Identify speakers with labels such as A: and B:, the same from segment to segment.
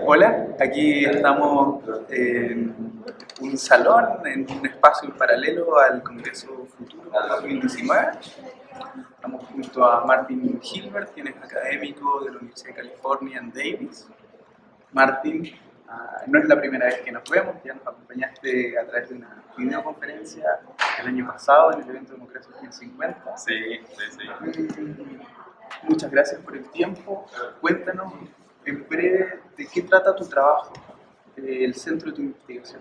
A: Hola, aquí estamos en un salón, en un espacio en paralelo al Congreso Futuro 2019. Estamos junto a Martin Hilbert, quien es académico de la Universidad de California en Davis. Martin, no es la primera vez que nos vemos, ya nos acompañaste a través de una videoconferencia el año pasado en el evento Democracia 2050.
B: Sí.
A: Muchas gracias por el tiempo. Cuéntanos en breve de qué trata tu trabajo, el centro de tu investigación.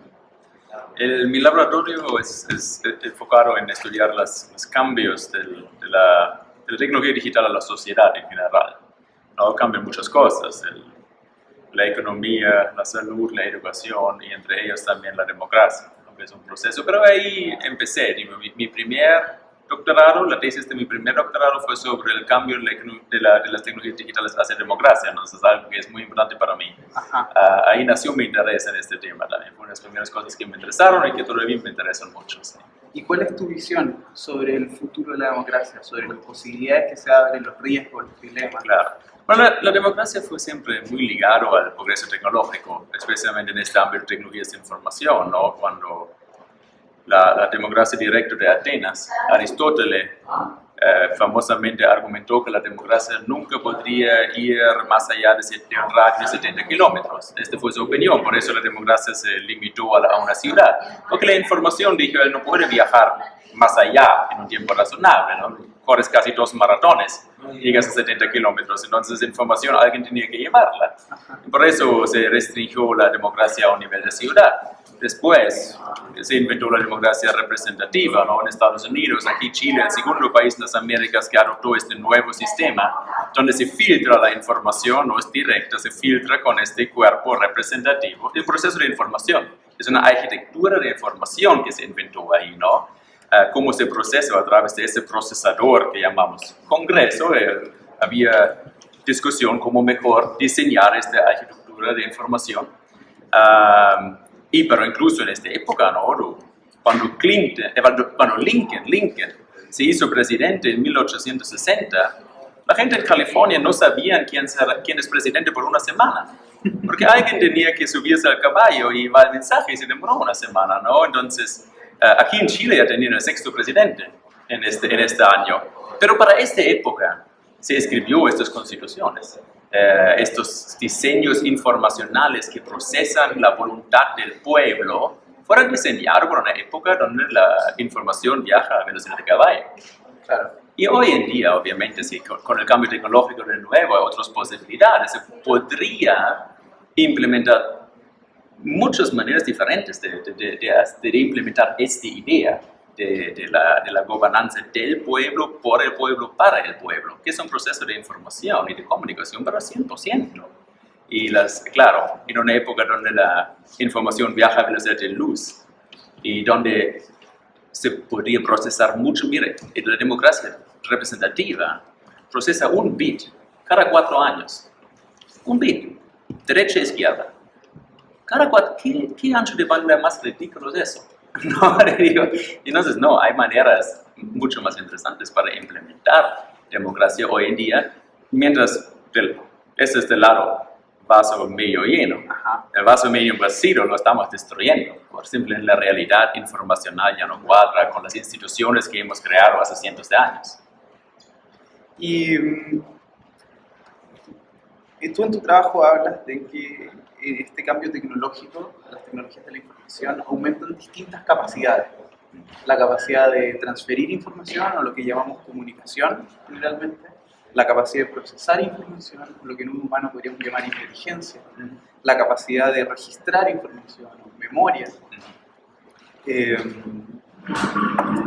B: Mi laboratorio es enfocado en estudiar los cambios de la tecnología digital a la sociedad en general. ¿No? Cambian muchas cosas, la economía, la salud, la educación y entre ellos también la democracia. ¿No? Es un proceso, pero ahí empecé. Mi primer doctorado, la tesis de mi primer doctorado fue sobre el cambio de las tecnologías digitales hacia democracia, entonces es algo que es muy importante para mí. Ahí nació mi interés en este tema también, fue una de las primeras cosas que me interesaron y que todavía me interesan mucho. Sí.
A: ¿Y cuál es tu visión sobre el futuro de la democracia, sobre las posibilidades que se abren, los riesgos, los dilemas?
B: Claro. Bueno, la democracia fue siempre muy ligado al progreso tecnológico, especialmente en este ámbito de tecnologías de información, ¿no? Cuando la democracia directa de Atenas, Aristóteles famosamente argumentó que la democracia nunca podría ir más allá de un radio de 70 kilómetros. Esta fue su opinión, por eso la democracia se limitó a una ciudad. Porque la información, dijo él, no puede viajar más allá en un tiempo razonable, ¿no? Corres casi 2 maratones, llegas a 70 kilómetros, entonces información alguien tenía que llevarla. Y por eso se restringió la democracia a un nivel de ciudad. Después se inventó la democracia representativa, ¿no? En Estados Unidos, aquí Chile, el segundo país en las Américas que adoptó este nuevo sistema, donde se filtra la información, no es directa, se filtra con este cuerpo representativo. El proceso de información es una arquitectura de información que se inventó ahí, ¿no? Cómo se procesa a través de ese procesador que llamamos Congreso. Había discusión cómo mejor diseñar esta arquitectura de información. Pero incluso en esta época, ¿no? Cuando Lincoln se hizo presidente en 1860, la gente en California no sabía quién es presidente por una semana, porque alguien tenía que subirse al caballo y iba el mensaje y se demoró una semana, ¿no? Entonces, aquí en Chile ya tenían el 6º presidente en este año, pero para esta época se escribió estas constituciones. Estos diseños informacionales que procesan la voluntad del pueblo fueron diseñados por una época donde la información viaja a velocidad de caballo.
A: Claro.
B: Y hoy en día, obviamente, sí, con el cambio tecnológico de nuevo, hay otras posibilidades. Se podría implementar muchas maneras diferentes de implementar esta idea de la gobernanza del pueblo, por el pueblo, para el pueblo, que es un proceso de información y de comunicación, pero 100%. Y claro, en una época donde la información viaja a velocidad de luz y donde se podría procesar mucho, mire, la democracia representativa procesa un bit cada 4 años. Un bit, derecha e izquierda. ¿Qué ancho de banda más ridículo es eso? No, digo, entonces, no, hay maneras mucho más interesantes para implementar democracia hoy en día, mientras este es del lado vaso medio lleno. El vaso medio vacío lo estamos destruyendo, por simple la realidad informacional ya no cuadra con las instituciones que hemos creado hace cientos de años.
A: Y tú en tu trabajo hablas de que este cambio tecnológico, las tecnologías de la información, aumentan distintas capacidades. La capacidad de transferir información, o lo que llamamos comunicación, generalmente. La capacidad de procesar información, lo que en un humano podríamos llamar inteligencia. La capacidad de registrar información, memoria.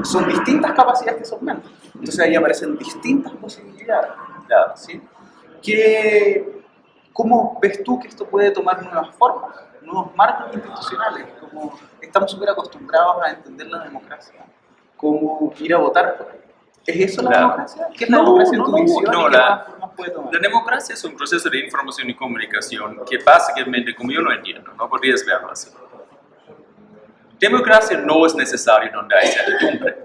A: Son distintas capacidades que se aumentan. Entonces ahí aparecen distintas posibilidades. ¿Sí? ¿Cómo ves tú que esto puede tomar nuevas formas, nuevos marcos institucionales? Como estamos súper acostumbrados a entender la democracia, como ir a votar por ahí. ¿Es eso la democracia? ¿Qué es la democracia en tu visión y qué nuevas formas puede tomar?
B: La democracia es un proceso de información y comunicación que básicamente, como yo lo entiendo, no podrías verlo así. Democracia no es necesario donde hay certidumbre.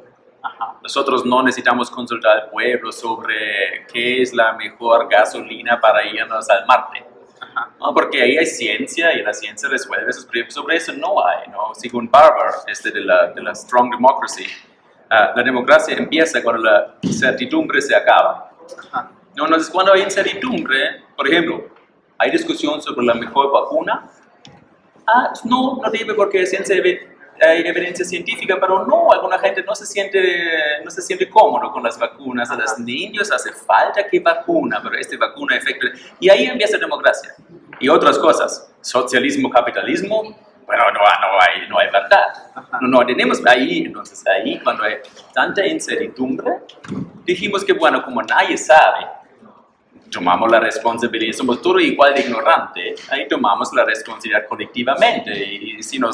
B: Nosotros no necesitamos consultar al pueblo sobre qué es la mejor gasolina para irnos al Marte. ¿no? Porque ahí hay ciencia y la ciencia resuelve esos problemas. Sobre eso no hay, ¿no? Según Barber, de la Strong Democracy, la democracia empieza cuando la certidumbre se acaba. ¿No? Entonces, cuando hay incertidumbre, por ejemplo, hay discusión sobre la mejor vacuna, no debe porque hay evidencia científica, pero no, alguna gente no se siente cómodo con las vacunas. A los niños hace falta que vacuna, pero esta vacuna efecto. Y ahí empieza la democracia. Y otras cosas, socialismo, capitalismo, bueno, no hay verdad. No tenemos entonces ahí cuando hay tanta incertidumbre, dijimos que bueno, como nadie sabe, tomamos la responsabilidad, somos todos igual de ignorantes, ahí tomamos la responsabilidad colectivamente y si no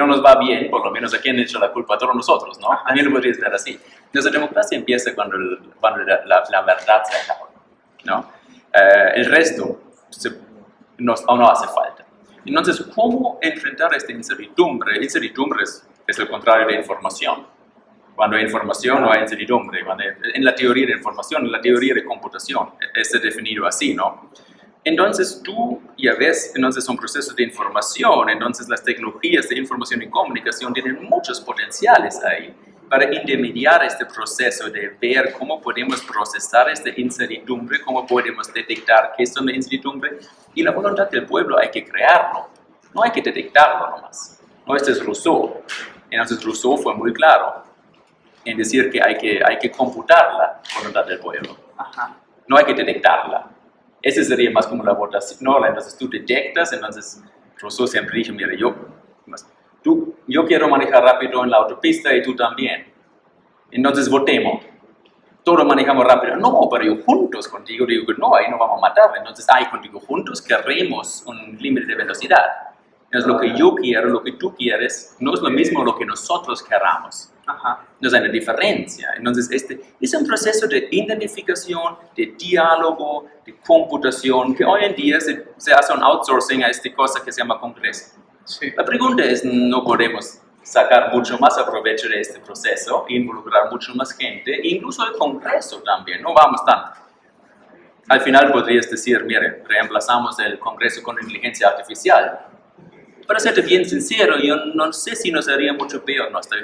B: nos va bien, por lo menos a quién echa la culpa a todos nosotros, ¿no? A mí lo podría ser así. Entonces la democracia empieza cuando la verdad se acaba, ¿no? El resto aún no hace falta. Entonces, ¿cómo enfrentar esta incertidumbre? Incertidumbre es el contrario de información. Cuando hay información no hay incertidumbre. En la teoría de información, en la teoría de computación, es definido así, ¿no? Entonces tú ya ves, entonces son procesos de información, entonces las tecnologías de información y comunicación tienen muchos potenciales ahí para intermediar este proceso de ver cómo podemos procesar esta incertidumbre, cómo podemos detectar qué es una incertidumbre, y la voluntad del pueblo hay que crearlo, no hay que detectarlo nomás. No, este es Rousseau. Entonces Rousseau fue muy claro en decir que hay que computar la voluntad del pueblo. No hay que detectarla. Ese sería más como la votación. No, entonces tú detectas, entonces Rousseau siempre dijo, mira, yo quiero manejar rápido en la autopista y tú también. Entonces votemos. Todos manejamos rápido. No, pero yo juntos contigo digo que no, ahí no vamos a matar. Entonces, contigo juntos queremos un límite de velocidad. Entonces lo que yo quiero, lo que tú quieres, no es lo mismo lo que nosotros queramos. No hay una diferencia. Entonces, este es un proceso de identificación, de diálogo, de computación, que hoy en día se hace un outsourcing a esta cosa que se llama Congreso. Sí. La pregunta es, ¿no podemos sacar mucho más provecho de este proceso, involucrar mucho más gente, incluso el Congreso también? No vamos tanto. Al final podrías decir, mire, reemplazamos el Congreso con inteligencia artificial. Para serte bien sincero, yo no sé si nos haría mucho peor, no estoy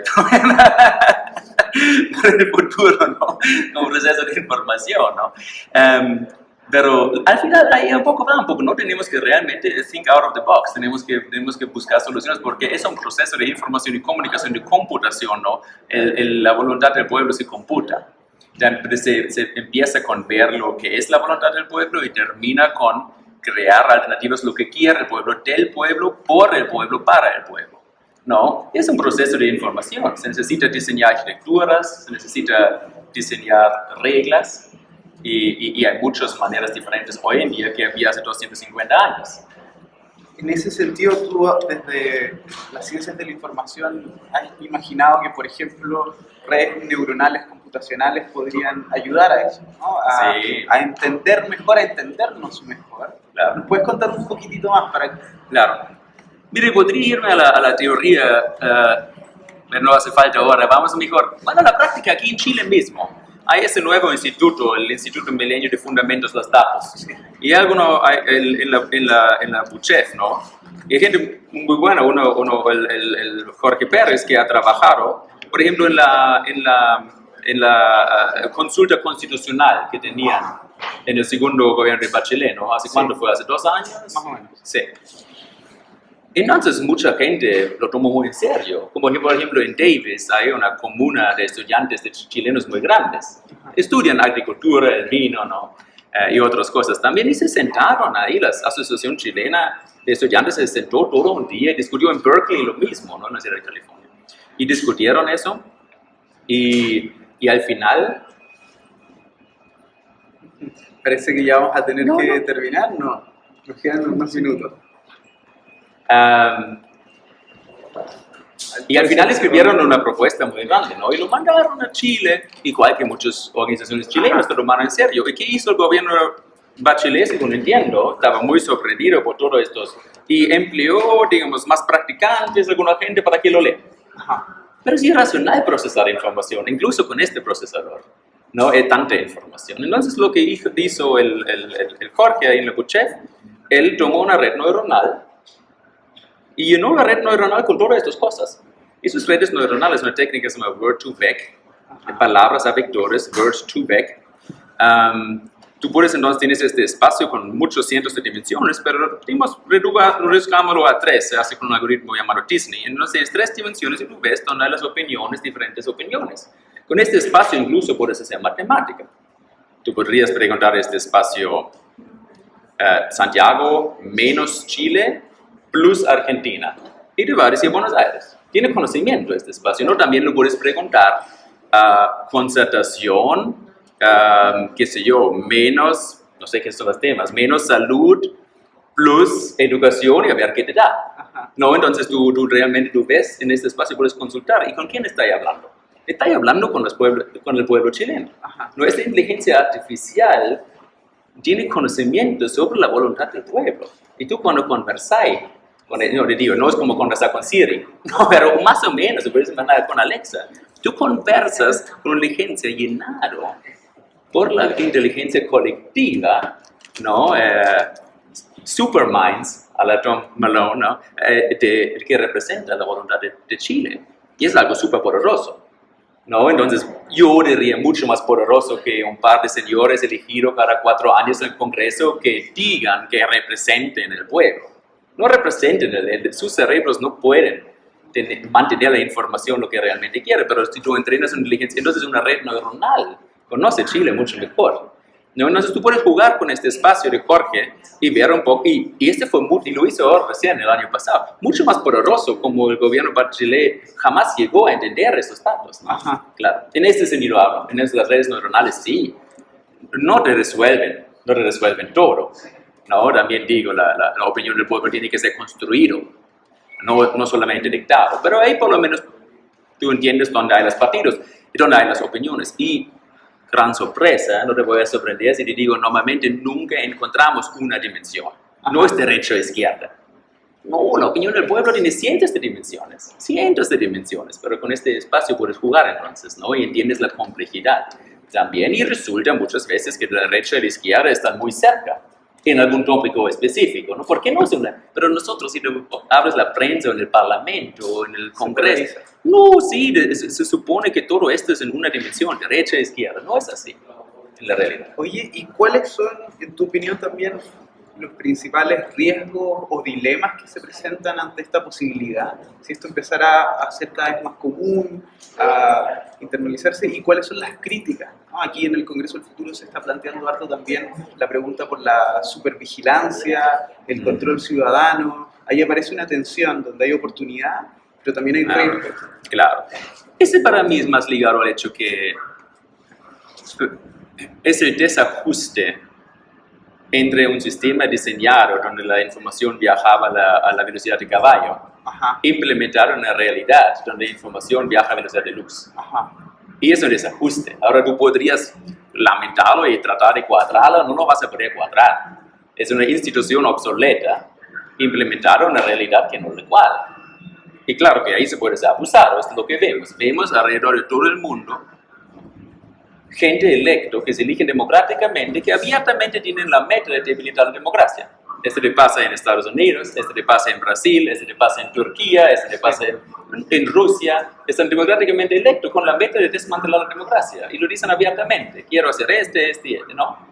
B: para el futuro, ¿no? Como proceso de información, ¿no? Pero al final ahí un poco, ¿no? Tenemos que realmente think out of the box, tenemos que buscar soluciones porque es un proceso de información y comunicación, de computación, ¿no? La voluntad del pueblo se computa. Se empieza con ver lo que es la voluntad del pueblo y termina con crear alternativas, lo que quiere el pueblo, del pueblo, por el pueblo, para el pueblo. No, es un proceso de información. Se necesita diseñar arquitecturas, se necesita diseñar reglas y hay muchas maneras diferentes hoy en día que había hace 250 años.
A: En ese sentido, tú desde las ciencias de la información has imaginado que, por ejemplo, redes neuronales computacionales podrían ayudar a eso, ¿no? A entender mejor, a entendernos mejor.
B: Claro.
A: ¿Nos puedes contar un poquitito más para que...
B: Claro. Mire, podría irme a la teoría, pero no hace falta ahora. Vamos mejor. Bueno, la práctica aquí en Chile mismo. Hay ese nuevo instituto, el Instituto Milenio de Fundamentos de los Datos. Sí. Y hay alguno en la BUCHEF, ¿no? Y hay gente muy buena, el Jorge Pérez, que ha trabajado, por ejemplo, en la consulta constitucional que tenían en el segundo gobierno de Bachelet, ¿no? ¿Hace cuánto fue? ¿Hace 2 años?
A: Más o menos.
B: Sí. Entonces mucha gente lo tomó muy en serio. Como por ejemplo en Davis hay una comuna de estudiantes chilenos muy grandes. Estudian agricultura, el vino, ¿no? Y otras cosas también. Y se sentaron ahí, la Asociación Chilena de Estudiantes se sentó todo un día y discutió en Berkeley lo mismo, ¿no? En la ciudad de California. Y discutieron eso. Y al final...
A: Parece que ya vamos a tener que terminar, ¿no? Nos quedan unos minutos.
B: Y al final escribieron una propuesta muy grande, ¿no? Y lo mandaron a Chile, igual que muchas organizaciones chilenas lo tomaron en serio. ¿Y qué hizo el gobierno Bachelet? Según entiendo, estaba muy sorprendido por todo esto y empleó, digamos, más practicantes, alguna gente para que lo lea. Pero es irracional procesar información, incluso con este procesador. No hay tanta información. Entonces lo que hizo el Jorge ahí en la BUCHEF él tomó una red neuronal y llenó la red neuronal con todas estas cosas. Esas redes neuronales, una técnica que se llama Word2Vec, de palabras a vectores, Word2Vec. Tú puedes entonces, tienes este espacio con muchos cientos de dimensiones, pero reduzcámoslo a 3, se hace con un algoritmo llamado Disney. Entonces tienes 3 dimensiones y tú ves donde hay las opiniones, diferentes opiniones. Con este espacio incluso puedes hacer matemática. Tú podrías preguntar este espacio Santiago menos Chile plus Argentina. Y te va a decir Buenos Aires. Tiene conocimiento este espacio, ¿no? También lo puedes preguntar concertación, qué sé yo, menos, no sé qué son los temas, menos salud plus educación y a ver qué te da. ¿No? Entonces tú realmente ves en este espacio, puedes consultar. ¿Y con quién está hablando? Está hablando con el pueblo chileno. No, esta inteligencia artificial tiene conocimiento sobre la voluntad del pueblo. Y tú cuando conversas con él, no es como conversar con Siri, no, pero más o menos, puedes hablar con Alexa. Tú conversas con una inteligencia llenada por la inteligencia colectiva, ¿no? Superminds, a la Tom Malone, ¿no? Que representa la voluntad de Chile. Y es algo súper poderoso, ¿no? Entonces, yo diría mucho más poderoso que un par de señores elegidos cada 4 años en el Congreso que digan que representen el pueblo. No representen, sus cerebros no pueden mantener la información lo que realmente quiere, pero si tú entrenas una inteligencia, entonces una red neuronal conoce Chile mucho mejor. ¿No? Entonces tú puedes jugar con este espacio de Jorge y ver un poco, y este fue y lo hizo ahora recién el año pasado, mucho más poderoso, como el gobierno chileno jamás llegó a entender esos datos, ¿no? Claro, en este sentido hablo, en las redes neuronales sí, no te resuelven todo, ¿no? También digo, la opinión del pueblo tiene que ser construido, no solamente dictado, pero ahí por lo menos tú entiendes dónde hay los partidos y dónde hay las opiniones. Y gran sorpresa, no te voy a sorprender si te digo, normalmente nunca encontramos una dimensión. No es derecha o izquierda. No, la opinión del pueblo tiene cientos de dimensiones, pero con este espacio puedes jugar entonces, ¿no? Y entiendes la complejidad también, y resulta muchas veces que la derecha y la izquierda están muy cerca en algún tópico específico, ¿no? ¿Por qué no es una? Pero nosotros, si tú abres la prensa o en el Parlamento o en el Congreso, no, sí, se supone que todo esto es en una dimensión, derecha e izquierda. No es así, en la realidad.
A: Oye, ¿y cuáles son, en tu opinión también, los principales riesgos o dilemas que se presentan ante esta posibilidad? Si esto empezara a ser cada vez más común, a internalizarse, ¿y cuáles son las críticas? ¿No? Aquí en el Congreso del Futuro se está planteando harto también la pregunta por la supervigilancia, el control ciudadano. Ahí aparece una tensión donde hay oportunidad, pero también hay riesgo.
B: Claro. Ese para mí es más ligado al hecho que es el desajuste entre un sistema diseñado donde la información viajaba a la velocidad de caballo, implementar una realidad donde la información viaja a velocidad de luz. Y es un desajuste. Ahora tú podrías lamentarlo y tratar de cuadrarlo, no lo vas a poder cuadrar. Es una institución obsoleta implementada en una realidad que no es igual. Y claro que ahí se puede ser abusado, esto es lo que vemos. Vemos alrededor de todo el mundo gente electo que se eligen democráticamente, que abiertamente tienen la meta de debilitar la democracia. Esto le pasa en Estados Unidos, esto le pasa en Brasil, esto le pasa en Turquía, esto le pasa en Rusia. Están democráticamente electos con la meta de desmantelar la democracia y lo dicen abiertamente. Quiero hacer este, ¿no?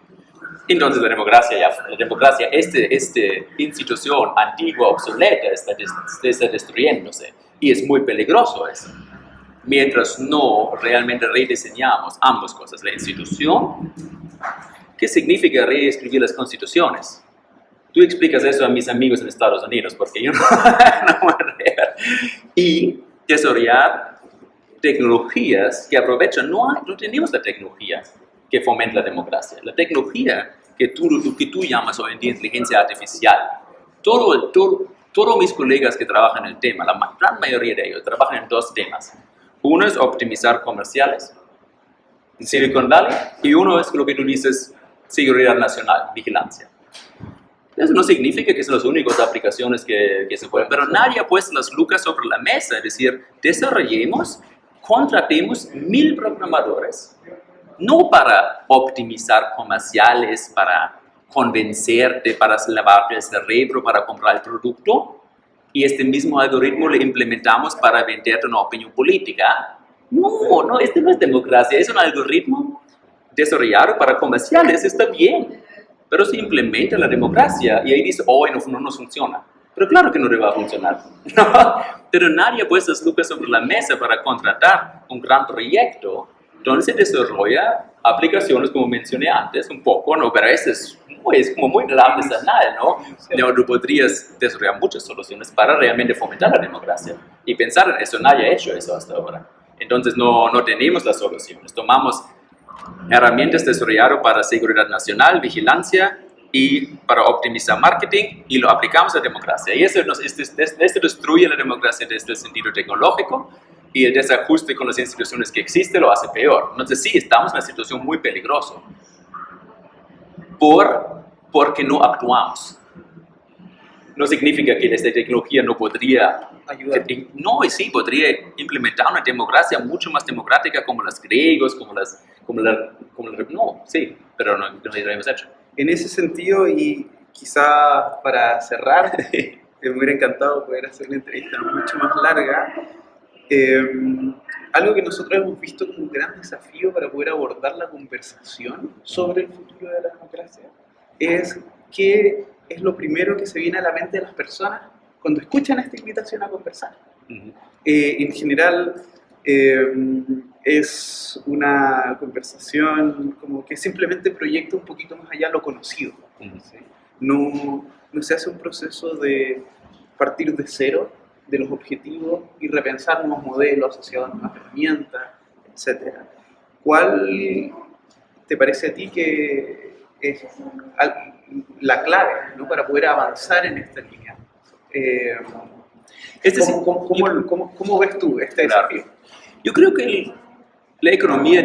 B: Entonces la democracia, esta institución antigua, obsoleta, está destruyéndose. Y es muy peligroso eso. Mientras no realmente rediseñamos ambas cosas. La institución, ¿qué significa reescribir las constituciones? Tú explicas eso a mis amigos en Estados Unidos, porque yo no voy a reír. Y desarrollar tecnologías que aprovechan, no tenemos la tecnología que fomenta la democracia. La tecnología que tú llamas hoy en día inteligencia artificial, todos mis colegas que trabajan en el tema, la gran mayoría de ellos trabajan en 2 temas. Uno es optimizar comerciales en Silicon Valley y uno es lo que tú dices, seguridad nacional, vigilancia. Eso no significa que son las únicas aplicaciones que se pueden, pero nadie ha puesto las lucas sobre la mesa, es decir, desarrollemos, contratemos 1000 programadores, no para optimizar comerciales, para convencerte para lavarte el cerebro para comprar el producto y este mismo algoritmo lo implementamos para venderte una opinión política. No, este no es democracia, es un algoritmo desarrollado para comerciales, está bien, pero se implementa la democracia y ahí dice, no nos funciona. Pero claro que no le va a funcionar. Pero nadie ha puesto las lucas sobre la mesa para contratar un gran proyecto donde se desarrolla aplicaciones, como mencioné antes, un poco, ¿no? Pero eso es como muy artesanal, ¿no?
A: Sí.
B: No, tú podrías desarrollar muchas soluciones para realmente fomentar la democracia. Y pensar en eso, nadie ha hecho eso hasta ahora. Entonces no tenemos las soluciones. Tomamos herramientas desarrolladas para seguridad nacional, vigilancia y para optimizar marketing y lo aplicamos a la democracia. Y eso destruye la democracia desde el sentido tecnológico y el desajuste con las instituciones que existen lo hace peor. Entonces sí, estamos en una situación muy peligrosa porque no actuamos. No significa que esta tecnología no podría
A: ayudar.
B: No, y sí, podría implementar una democracia mucho más democrática como los griegos, no, sí, pero no lo hemos hecho.
A: En ese sentido, y quizá para cerrar, me hubiera encantado poder hacer una entrevista mucho más larga. Algo que nosotros hemos visto como un gran desafío para poder abordar la conversación sobre el futuro de la democracia es qué es lo primero que se viene a la mente de las personas cuando escuchan esta invitación a conversar. En general, es una conversación como que simplemente proyecta un poquito más allá lo conocido. ¿Sí? No se hace un proceso de partir de cero de los objetivos y repensar nuevos modelos asociados a nuevas herramientas, etc. ¿Cuál te parece a ti que es la clave, ¿no? para poder avanzar en esta línea? ¿Cómo ves tú este desafío?
B: Yo creo que la economía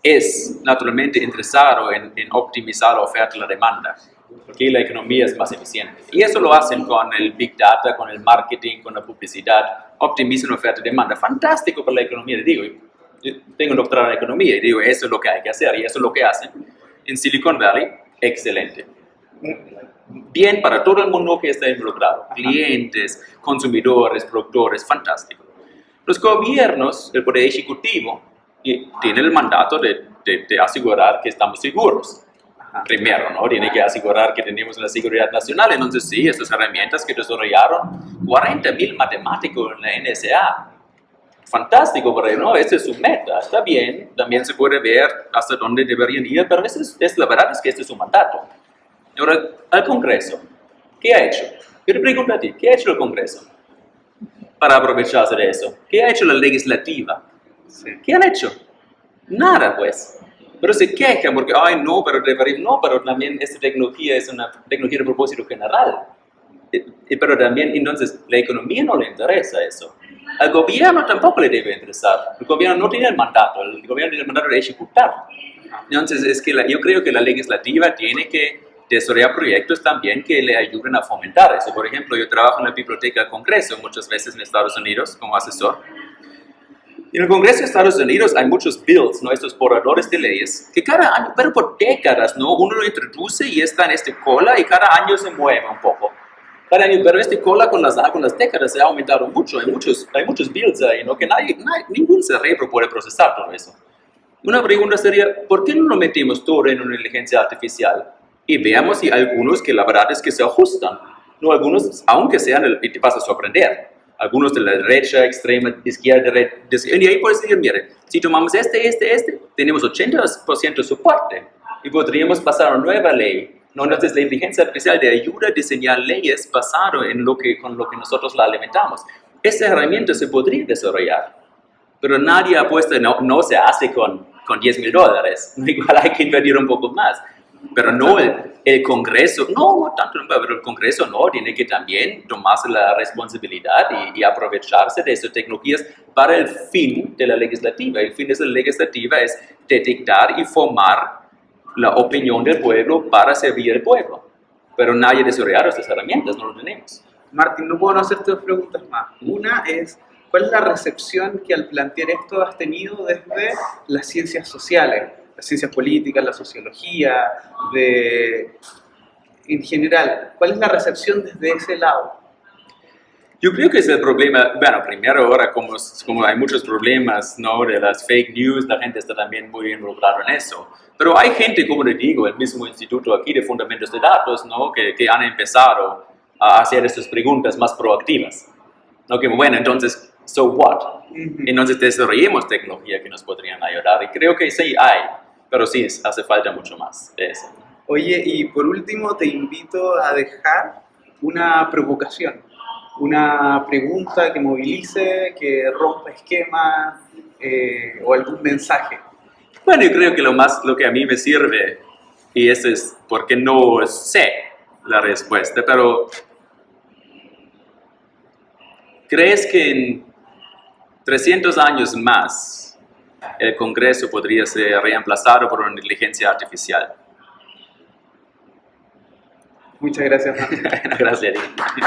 B: es naturalmente interesado en optimizar la oferta y la demanda, porque la economía es más eficiente. Y eso lo hacen con el Big Data, con el marketing, con la publicidad, optimizan la oferta y demanda. Fantástico para la economía, digo. Yo tengo un doctorado en economía y digo, eso es lo que hay que hacer y eso es lo que hacen. En Silicon Valley, excelente. Bien para todo el mundo que está involucrado, clientes, consumidores, productores, fantástico. Los gobiernos, el poder ejecutivo, tienen el mandato de asegurar que estamos seguros. Primero, ¿no? Tiene que asegurar que tenemos la seguridad nacional. Entonces, sí, estas herramientas que desarrollaron 40,000 matemáticos en la NSA. Fantástico, pero no, esta es su meta, está bien. También se puede ver hasta dónde deberían ir, pero la verdad es que este es su mandato. Ahora, al Congreso, ¿qué ha hecho? Yo te pregunto a ti, ¿qué ha hecho el Congreso para aprovecharse de eso? ¿Qué ha hecho la legislativa?
A: Sí.
B: ¿Qué han hecho? Nada, pues. Pero se quejan porque, pero también esta tecnología es una tecnología de propósito general. Pero también, entonces, la economía no le interesa eso. Al gobierno tampoco le debe interesar. El gobierno no tiene el mandato, el gobierno tiene el mandato de ejecutar. Entonces, yo creo que la legislativa tiene que desarrollar proyectos también que le ayuden a fomentar eso. Por ejemplo, yo trabajo en la Biblioteca del Congreso muchas veces en Estados Unidos como asesor. Y en el Congreso de Estados Unidos hay muchos bills, ¿no? Estos borradores de leyes, que cada año, pero por décadas, ¿no? Uno lo introduce y está en este cola y cada año se mueve un poco. Cada año, pero este cola con las décadas se ha aumentado mucho. Hay muchos bills ahí, ¿no? Que ningún cerebro puede procesar todo eso. Una pregunta sería, ¿por qué no lo metemos todo en una inteligencia artificial? Y veamos si algunos que la verdad es que se ajustan. No, algunos, aunque sean, y te vas a sorprender. Algunos de la derecha, extrema, izquierda, y ahí puedes decir, mire, si tomamos tenemos 80% soporte y podríamos pasar a una nueva ley. No, entonces la inteligencia artificial de ayuda a diseñar leyes basado con lo que nosotros la alimentamos. Esa herramienta se podría desarrollar, pero nadie ha puesto, no se hace con $10,000. Igual hay que invertir un poco más. Pero no el Congreso, no tanto, pero el Congreso no, tiene que también tomarse la responsabilidad y aprovecharse de estas tecnologías para el fin de la legislativa. El fin de la legislativa es detectar y formar la opinión del pueblo para servir al pueblo. Pero nadie desarrolla estas herramientas, no lo tenemos.
A: Martín, no puedo no hacerte dos preguntas más. Una es, ¿cuál es la recepción que al plantear esto has tenido desde las ciencias sociales? las ciencias políticas, la sociología, en general. ¿Cuál es la recepción desde ese lado?
B: Yo creo que es el problema, bueno, primero ahora como hay muchos problemas, ¿no? De las fake news, la gente está también muy involucrada en eso. Pero hay gente, como le digo, el mismo instituto aquí de fundamentos de datos, ¿no? Que han empezado a hacer estas preguntas más proactivas. ¿No? Que bueno, entonces, so what? Entonces desarrollemos tecnología que nos podrían ayudar. Y creo que sí hay, pero sí hace falta mucho más de eso.
A: Oye, y por último te invito a dejar una provocación, una pregunta que movilice, que rompa esquemas o algún mensaje.
B: Bueno, yo creo que lo que a mí me sirve, y eso es porque no sé la respuesta, pero ¿crees que en 300 años más el Congreso podría ser reemplazado por una inteligencia artificial?
A: Muchas gracias, Martín.
B: Gracias a ti.